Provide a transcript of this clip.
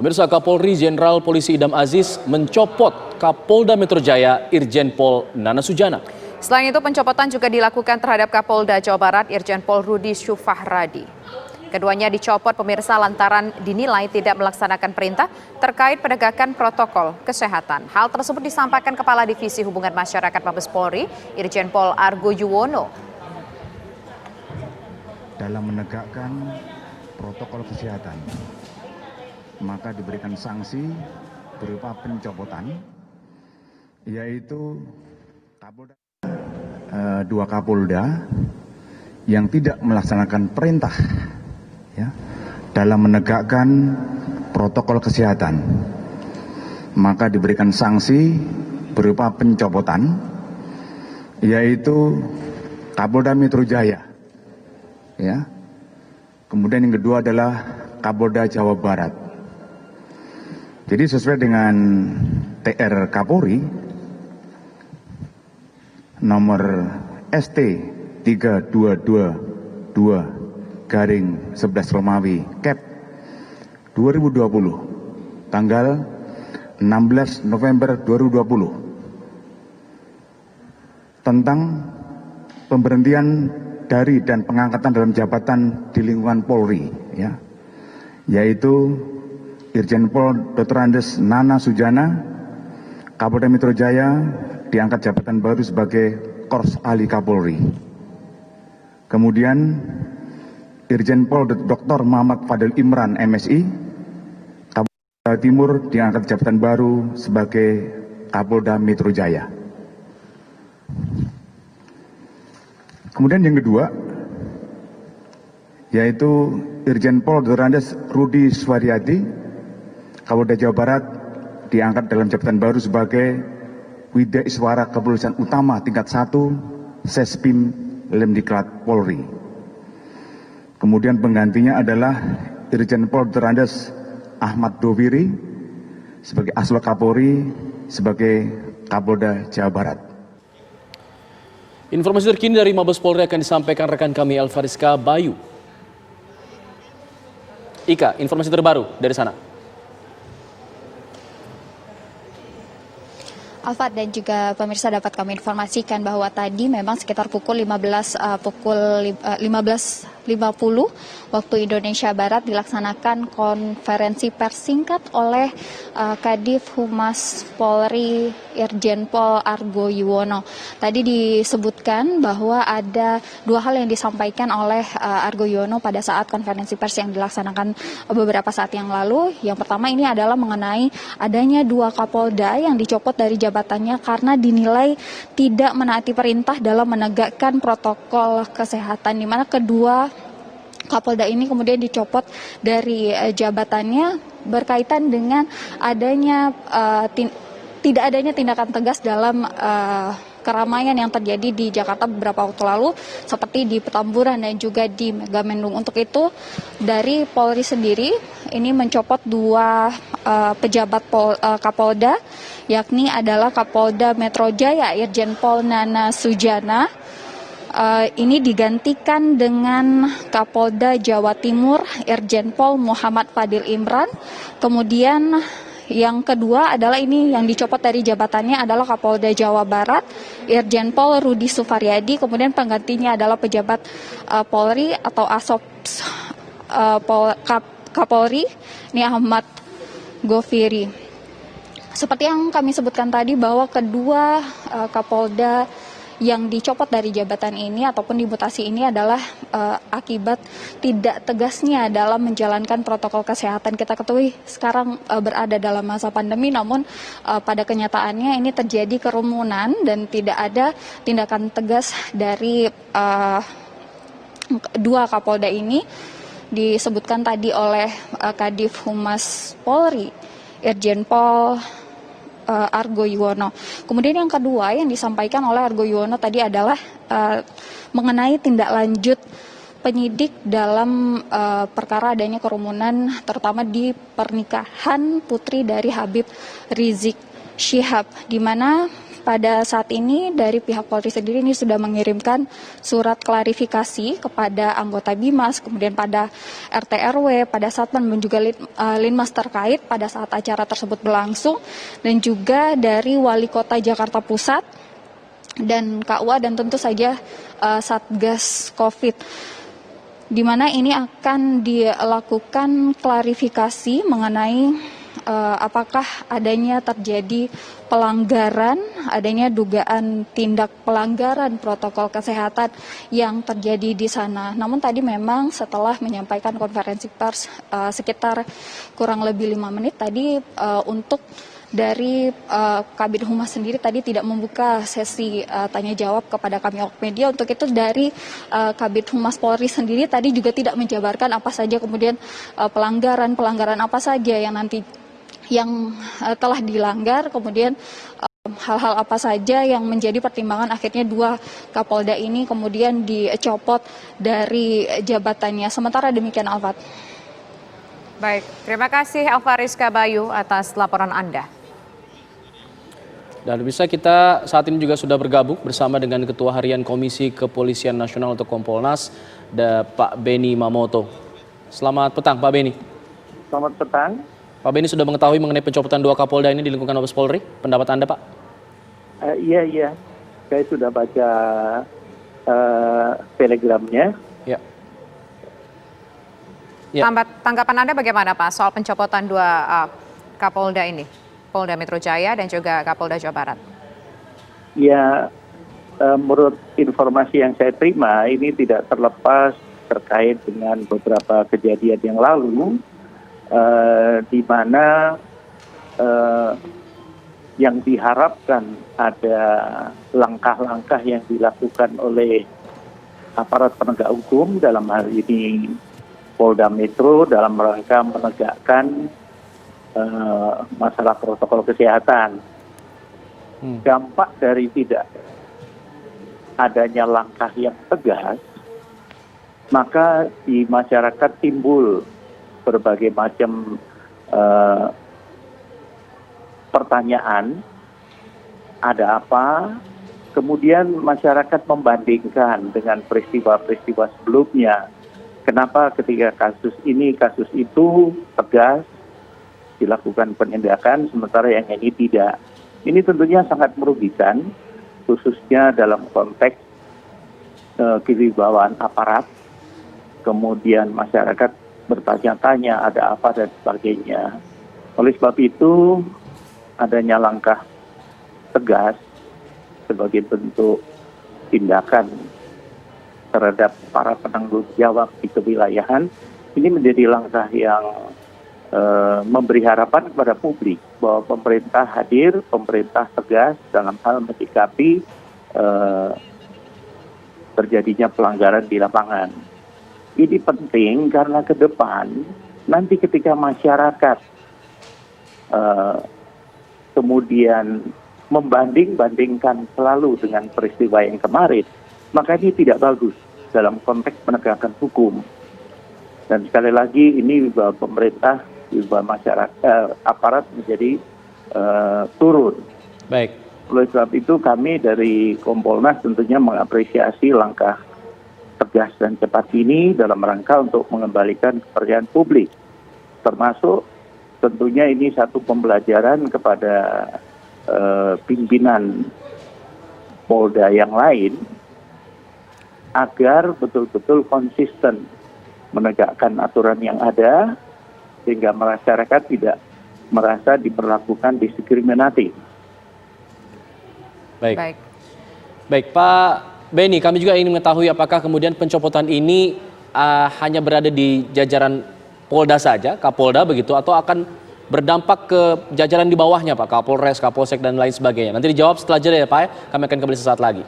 Pemirsa, Kapolri Jenderal Polisi Idam Aziz mencopot Kapolda Metro Jaya Irjen Pol Nana Sujana. Selain itu, pencopotan juga dilakukan terhadap Kapolda Jawa Barat Irjen Pol Rudi Syufahradi. Keduanya dicopot pemirsa lantaran dinilai tidak melaksanakan perintah terkait penegakan protokol kesehatan. Hal tersebut disampaikan Kepala Divisi Hubungan Masyarakat Mabes Polri Irjen Pol Argo Yuwono. Dalam menegakkan protokol kesehatan, maka diberikan sanksi berupa pencopotan, yaitu dua Kapolda yang tidak melaksanakan perintah dalam menegakkan protokol kesehatan, maka diberikan sanksi berupa pencopotan, yaitu Kapolda Metro Jaya. Kemudian yang kedua adalah Kapolda Jawa Barat. Jadi sesuai dengan TR Kapolri nomor ST 3222/11 Romawi Cap 2020 tanggal 16 November 2020 tentang pemberhentian dari dan pengangkatan dalam jabatan di lingkungan Polri, yaitu Irjen Pol Dr. Andes Nana Sujana, Kapolda Metro Jaya, diangkat jabatan baru sebagai Korps Ahli Kapolri. Kemudian Irjen Pol Dr. Muhammad Fadil Imran MSI, Kapolda Jawa Timur, diangkat jabatan baru sebagai Kapolda Metro Jaya. Kemudian yang kedua, yaitu Irjen Pol Dr. Andes Rudi Syufahradi, Kapolda Jawa Barat, diangkat dalam jabatan baru sebagai Widya Iswara Kepolisian Utama tingkat 1 Sespim Lemdiklat Polri. Kemudian penggantinya adalah Irjen Pol Dr. Andes Ahmad Doviri sebagai Aslok Kapolri sebagai Kapolda Jawa Barat. Informasi terkini dari Mabes Polri akan disampaikan rekan kami Elfariska Bayu. Ika, informasi terbaru dari sana. Alfat dan juga pemirsa, dapat kami informasikan bahwa tadi memang sekitar pukul 15.50 waktu Indonesia Barat dilaksanakan konferensi pers singkat oleh Kadif Humas Polri Irjen Pol Argo Yuwono. Tadi disebutkan bahwa ada dua hal yang disampaikan oleh Argo Yuwono pada saat konferensi pers yang dilaksanakan beberapa saat yang lalu. Yang pertama ini adalah mengenai adanya dua Kapolda yang dicopot dari jabatannya karena dinilai tidak menaati perintah dalam menegakkan protokol kesehatan, di mana kedua Kapolda ini kemudian dicopot dari jabatannya berkaitan dengan adanya tidak adanya tindakan tegas dalam keramaian yang terjadi di Jakarta beberapa waktu lalu seperti di Petamburan dan juga di Megamendung. Untuk itu dari Polri sendiri ini mencopot dua pejabat Kapolda, yakni adalah Kapolda Metro Jaya Irjen Pol Nana Sujana. Ini digantikan dengan Kapolda Jawa Timur Irjen Pol Muhammad Fadil Imran. Kemudian yang kedua adalah ini yang dicopot dari jabatannya adalah Kapolda Jawa Barat Irjen Pol Rudi Syufahradi. Kemudian penggantinya adalah pejabat Polri atau Asops Kapolri ini Ahmad Goviri. Seperti yang kami sebutkan tadi bahwa kedua Kapolda yang dicopot dari jabatan ini ataupun dimutasi ini adalah akibat tidak tegasnya dalam menjalankan protokol kesehatan. Kita ketahui sekarang berada dalam masa pandemi, namun pada kenyataannya ini terjadi kerumunan dan tidak ada tindakan tegas dari dua Kapolda ini. Disebutkan tadi oleh Kadif Humas Polri Irjen Pol Argo Yuwono. Kemudian yang kedua yang disampaikan oleh Argo Yuwono tadi adalah mengenai tindak lanjut penyidik dalam perkara adanya kerumunan terutama di pernikahan putri dari Habib Rizik Syihab, di mana pada saat ini dari pihak Polri sendiri ini sudah mengirimkan surat klarifikasi kepada anggota BIMAS, kemudian pada RT RW, pada Satpam dan juga Linmas terkait pada saat acara tersebut berlangsung, dan juga dari Wali Kota Jakarta Pusat dan KUA dan tentu saja Satgas Covid, di mana ini akan dilakukan klarifikasi mengenai apakah adanya terjadi pelanggaran, adanya dugaan tindak pelanggaran protokol kesehatan yang terjadi di sana. Namun tadi memang setelah menyampaikan konferensi pers sekitar kurang lebih 5 menit tadi untuk dari Kabid Humas sendiri tadi tidak membuka sesi tanya jawab kepada kami awak media. Untuk itu dari Kabid Humas Polri sendiri tadi juga tidak menjabarkan apa saja kemudian pelanggaran apa saja yang nanti yang telah dilanggar, kemudian hal-hal apa saja yang menjadi pertimbangan akhirnya 2 Kapolda ini kemudian dicopot dari jabatannya. Sementara demikian, Alfat. Baik, terima kasih Alvaris Kabayu atas laporan Anda. Dan bisa kita saat ini juga sudah bergabung bersama dengan Ketua Harian Komisi Kepolisian Nasional atau Kompolnas, Pak Beni Mamoto. Selamat petang, Pak Beni. Selamat petang. Pak Beni sudah mengetahui mengenai pencopotan 2 Kapolda ini di lingkungan Mabes Polri. Pendapat Anda, Pak? Iya. Saya sudah baca telegramnya. Ya. Tanggapan Anda bagaimana, Pak, soal pencopotan 2 Kapolda ini? Polda Metro Jaya dan juga Kapolda Jawa Barat. Ya, menurut informasi yang saya terima, ini tidak terlepas terkait dengan beberapa kejadian yang lalu, di mana yang diharapkan ada langkah-langkah yang dilakukan oleh aparat penegak hukum, dalam hal ini Polda Metro, dalam rangka menegakkan masalah protokol kesehatan. Dampak dari tidak adanya langkah yang tegas, maka di masyarakat timbul berbagai macam pertanyaan, ada apa? Kemudian masyarakat membandingkan dengan peristiwa-peristiwa sebelumnya. Kenapa ketika kasus ini, kasus itu tegas dilakukan penindakan, sementara yang ini tidak. Ini tentunya sangat merugikan, khususnya dalam konteks kewibawaan aparat, kemudian masyarakat bertanya-tanya ada apa dan sebagainya. Oleh sebab itu, adanya langkah tegas sebagai bentuk tindakan terhadap para penanggung jawab di kewilayahan, ini menjadi langkah yang memberi harapan kepada publik bahwa pemerintah hadir, pemerintah tegas dalam hal menyikapi terjadinya pelanggaran di lapangan. Ini penting karena ke depan nanti ketika masyarakat kemudian membanding-bandingkan selalu dengan peristiwa yang kemarin, maka ini tidak bagus dalam konteks penegakan hukum. Dan sekali lagi ini bahwa pemerintah, bahwa masyarakat, aparat menjadi turun. Baik. Oleh sebab itu kami dari Kompolnas tentunya mengapresiasi langkah tegas dan cepat ini dalam rangka untuk mengembalikan kepercayaan publik. Termasuk tentunya ini satu pembelajaran kepada pimpinan Polda yang lain agar betul-betul konsisten menegakkan aturan yang ada, sehingga masyarakat tidak merasa diperlakukan diskriminatif. Baik, Pak Beni, kami juga ingin mengetahui apakah kemudian pencopotan ini hanya berada di jajaran Polda saja, Kapolda begitu, atau akan berdampak ke jajaran di bawahnya, Pak, Kapolres, Kapolsek dan lain sebagainya. Nanti dijawab setelah jeda ya, Pak. Kami akan kembali sesaat lagi.